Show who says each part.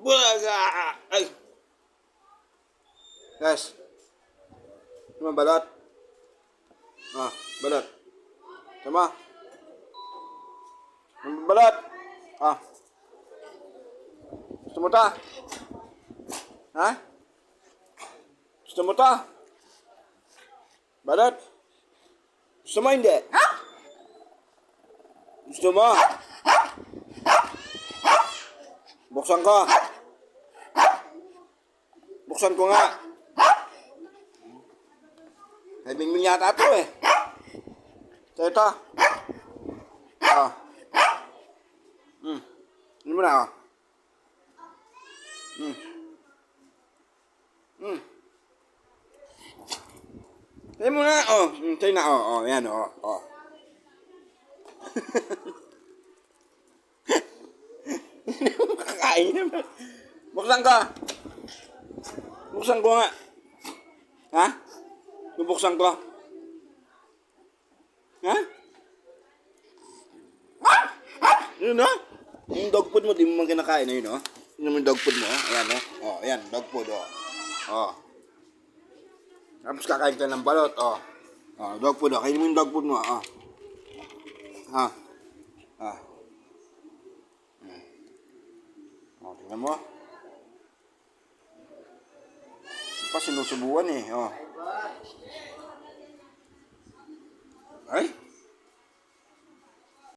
Speaker 1: Bulaga! Ay! Guys. Sama balot. Balot. Sama. Balot. Gusto mo ta? Ha? Gusto mo ta? Balot. Gusto mo hindi? Gusto mo? Buksan ko. Buksan ko nga. May mingming yata ito eh. Ito. Ano mo na Tayo mo na. Tayo na. Yan Hindi mo makakain naman. Buksan ko. Buksan ko nga. Ha? Bubuksan ko. Ha? Yun no? Yung dog food mo, di mo man kinakain na yun, no? Yun naman yung dog food mo, ayan, no? Ayan, dog food, Tapos kakain ka ng balot, dog food, kainin mo yung dog food mo, tingnan mo. Pa sinusubuan eh, Ay.